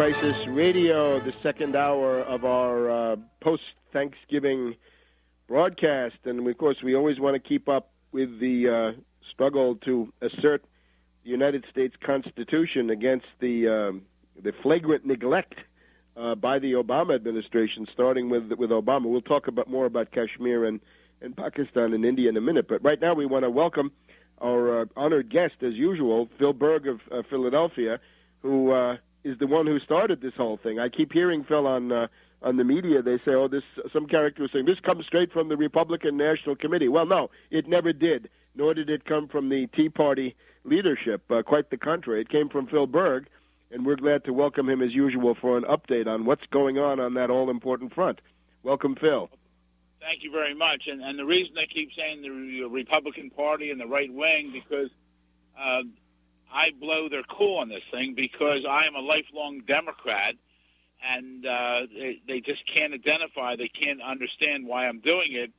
Crisis Radio, the second hour of our post-Thanksgiving broadcast. And, of course, we always want to keep up with the struggle to assert the United States Constitution against the flagrant neglect by the Obama administration, starting with Obama. We'll talk more about Kashmir and Pakistan and India in a minute. But right now we want to welcome our honored guest, as usual, Phil Berg of Philadelphia, who is the one who started this whole thing. I keep hearing, Phil, on the media, they say, some character was saying, this comes straight from the Republican National Committee. Well, no, it never did, nor did it come from the Tea Party leadership. Quite the contrary. It came from Phil Berg, and we're glad to welcome him, as usual, for an update on what's going on that all-important front. Welcome, Phil. Thank you very much. And the reason I keep saying the Republican Party and the right wing, because I blow their cool on this thing, because I am a lifelong Democrat, and they just can't identify, they can't understand why I'm doing it,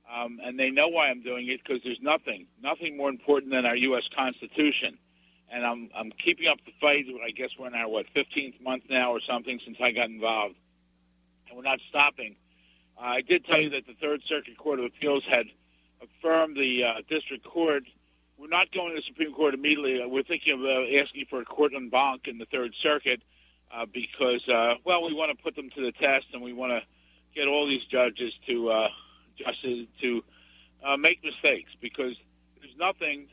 and they know why I'm doing it, because there's nothing more important than our U.S. Constitution. And I'm keeping up the fight. I guess we're in our, 15th month now or something since I got involved, and we're not stopping. I did tell you that the Third Circuit Court of Appeals had affirmed the district court. We're not going to the Supreme Court immediately. We're thinking of asking for a court en banc in the Third Circuit because, we want to put them to the test, and we want to get all these judges to make mistakes, because there's nothing.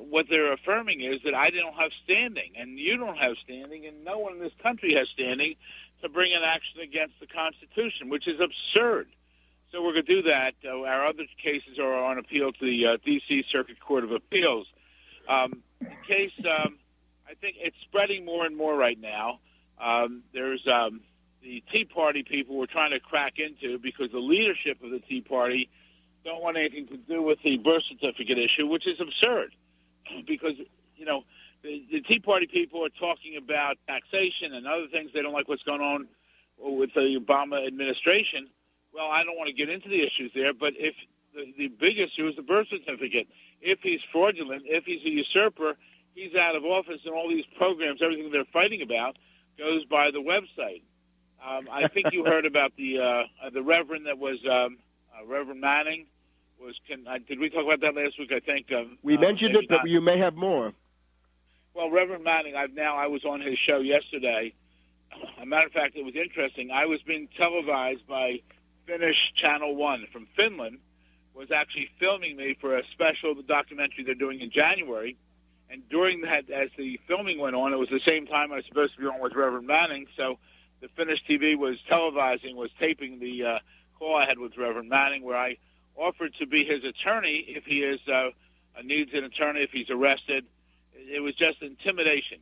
What they're affirming is that I don't have standing, and you don't have standing, and no one in this country has standing to bring an action against the Constitution, which is absurd. So we're going to do that. Our other cases are on appeal to the D.C. Circuit Court of Appeals. The case, I think it's spreading more and more right now. There's the Tea Party people we're trying to crack into, because the leadership of the Tea Party don't want anything to do with the birth certificate issue, which is absurd, because, the Tea Party people are talking about taxation and other things. They don't like what's going on with the Obama administration. Well, I don't want to get into the issues there, but if the big issue is the birth certificate. If he's fraudulent, if he's a usurper, he's out of office, and all these programs, everything they're fighting about, goes by the website. I think you heard about the Reverend that was Reverend Manning. Did we talk about that last week? I think we mentioned it, but you may have more. Well, Reverend Manning, I was on his show yesterday. As a matter of fact, it was interesting. I was being televised by Finnish Channel 1 from Finland, was actually filming me for a special documentary they're doing in January. And during that, as the filming went on, it was the same time I was supposed to be on with Reverend Manning, so the Finnish TV was taping the call I had with Reverend Manning, where I offered to be his attorney if he needs an attorney, if he's arrested. It was just intimidation.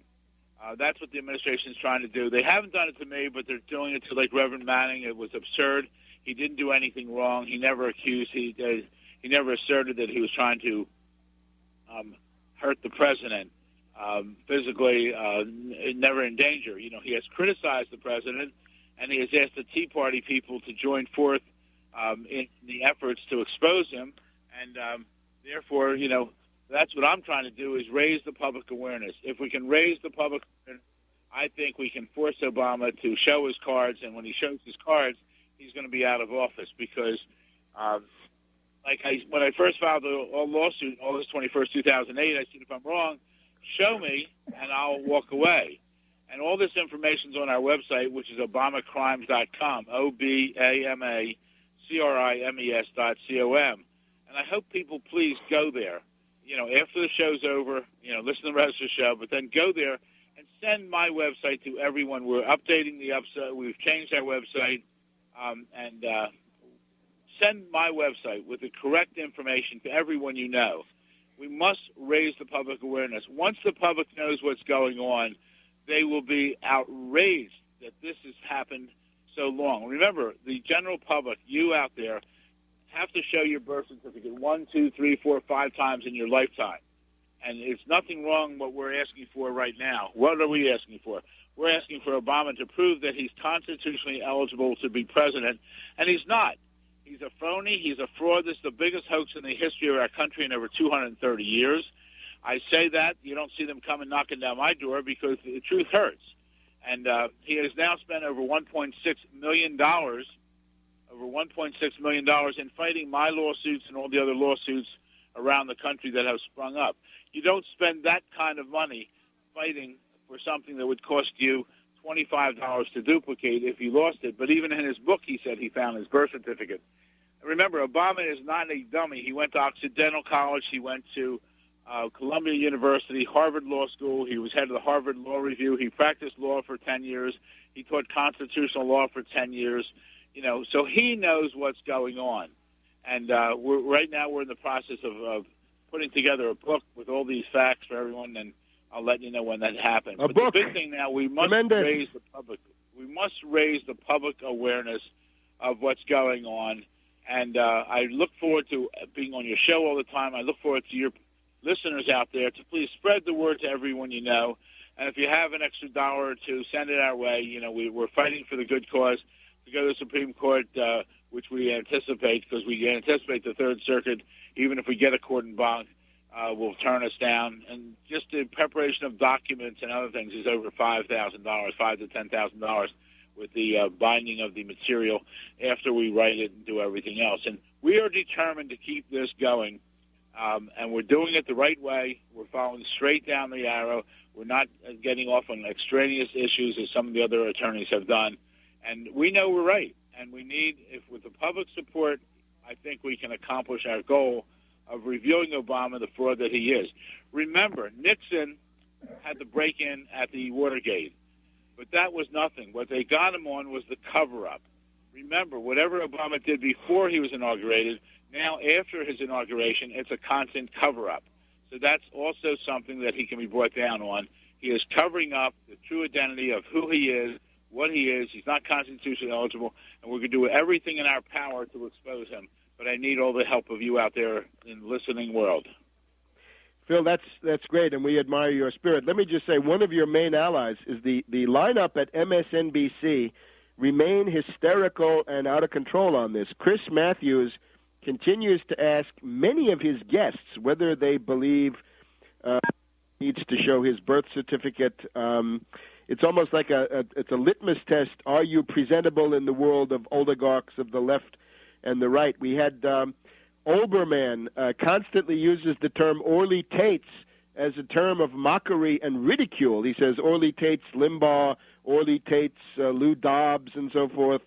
That's what the administration is trying to do. They haven't done it to me, but they're doing it to, Reverend Manning. It was absurd. He didn't do anything wrong. He never accused. He never asserted that he was trying to hurt the president physically, never in danger. He has criticized the president, and he has asked the Tea Party people to join forth in the efforts to expose him. And therefore, that's what I'm trying to do, is raise the public awareness. If we can raise the public awareness, I think we can force Obama to show his cards, and when he shows his cards, he's going to be out of office, because when I first filed the lawsuit, August 21st, 2008, I said, if I'm wrong, show me, and I'll walk away. And all this information's on our website, which is obamacrimes.com, OBAMACRIMES.com. And I hope people please go there. After the show's over, listen to the rest of the show, but then go there and send my website to everyone. We're updating the website. We've changed our website. And send my website with the correct information to everyone you know. We must raise the public awareness. Once the public knows what's going on, they will be outraged that this has happened so long. Remember, the general public, you out there, have to show your birth certificate 1, 2, 3, 4, 5 times in your lifetime. And it's nothing wrong what we're asking for right now. What are we asking for? We're asking for Obama to prove that he's constitutionally eligible to be president, and he's not. He's a phony. He's a fraud. This is the biggest hoax in the history of our country in over 230 years. I say that. You don't see them coming knocking down my door, because the truth hurts. And he has now spent over $1.6 million, in fighting my lawsuits and all the other lawsuits around the country that have sprung up. You don't spend that kind of money fighting for something that would cost you $25 to duplicate if you lost it. But even in his book, he said he found his birth certificate. Remember, Obama is not a dummy. He went to Occidental College. He went to Columbia University, Harvard Law School. He was head of the Harvard Law Review. He practiced law for 10 years. He taught constitutional law for 10 years. So he knows what's going on. And right now we're in the process of putting together a book with all these facts for everyone, and I'll let you know when that happens. But the big thing now, we must raise the public. We must raise the public awareness of what's going on. And I look forward to being on your show all the time. I look forward to your listeners out there to please spread the word to everyone you know. And if you have an extra dollar or two, send it our way. We're fighting for the good cause to go to the Supreme Court, which we anticipate, because we anticipate the Third Circuit, even if we get a court en banc, will turn us down. And just the preparation of documents and other things is over $5,000, $5,000 to $10,000, with the binding of the material after we write it and do everything else. And we are determined to keep this going, and we're doing it the right way. We're following straight down the arrow. We're not getting off on extraneous issues as some of the other attorneys have done. And we know we're right. And we need, with the public support, I think we can accomplish our goal of reviewing Obama, the fraud that he is. Remember, Nixon had the break-in at the Watergate, but that was nothing. What they got him on was the cover-up. Remember, whatever Obama did before he was inaugurated, now after his inauguration, it's a constant cover-up. So that's also something that he can be brought down on. He is covering up the true identity of who he is, what he is. He's not constitutionally eligible, and we're going to do everything in our power to expose him. But I need all the help of you out there in the listening world. Phil, that's great, and we admire your spirit. Let me just say, one of your main allies is the lineup at MSNBC remain hysterical and out of control on this. Chris Matthews continues to ask many of his guests whether they believe he needs to show his birth certificate. It's almost like it's a litmus test. Are you presentable in the world of oligarchs of the left and the right? We had Olbermann constantly uses the term Orly Tates as a term of mockery and ridicule. He says Orly Tates Limbaugh, Orly Tates Lou Dobbs, and so forth.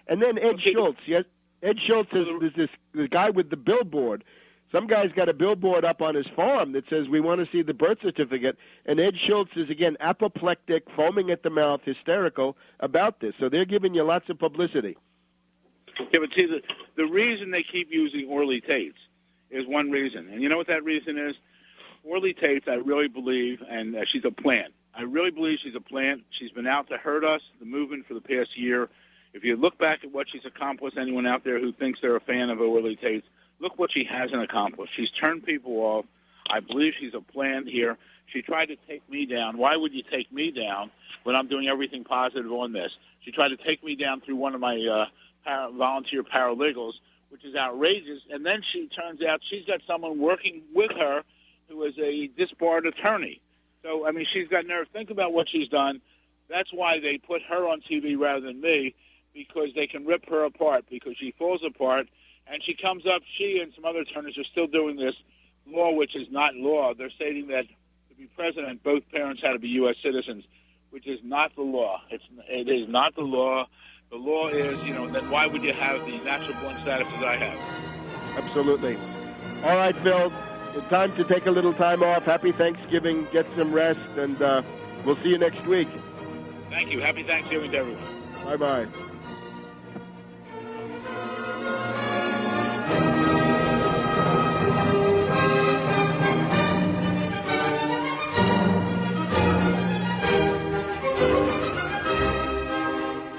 And then Ed Schultz. Yes, Ed Schultz is this guy with the billboard. Some guy's got a billboard up on his farm that says, "We want to see the birth certificate." And Ed Schultz is, again, apoplectic, foaming at the mouth, hysterical about this. So they're giving you lots of publicity. Yeah, but see, the reason they keep using Orly Tates is one reason. And you know what that reason is? Orly Tates, I really believe, and she's a plant. I really believe she's a plant. She's been out to hurt us, the movement, for the past year. If you look back at what she's accomplished, anyone out there who thinks they're a fan of Orly Tates, look what she hasn't accomplished. She's turned people off. I believe she's a plant here. She tried to take me down. Why would you take me down when I'm doing everything positive on this? She tried to take me down through one of my volunteer paralegals, which is outrageous. And then she turns out she's got someone working with her who is a disbarred attorney. So, I mean, she's got nerve. Think about what she's done. That's why they put her on TV rather than me, because they can rip her apart, because she falls apart. And she comes up, she and some other attorneys are still doing this law, which is not law. They're stating that to be president, both parents had to be U.S. citizens, which is not the law. It is not the law. The law is, that why would you have the natural-born status as I have? Absolutely. All right, Phil, it's time to take a little time off. Happy Thanksgiving. Get some rest, and we'll see you next week. Thank you. Happy Thanksgiving to everyone. Bye-bye.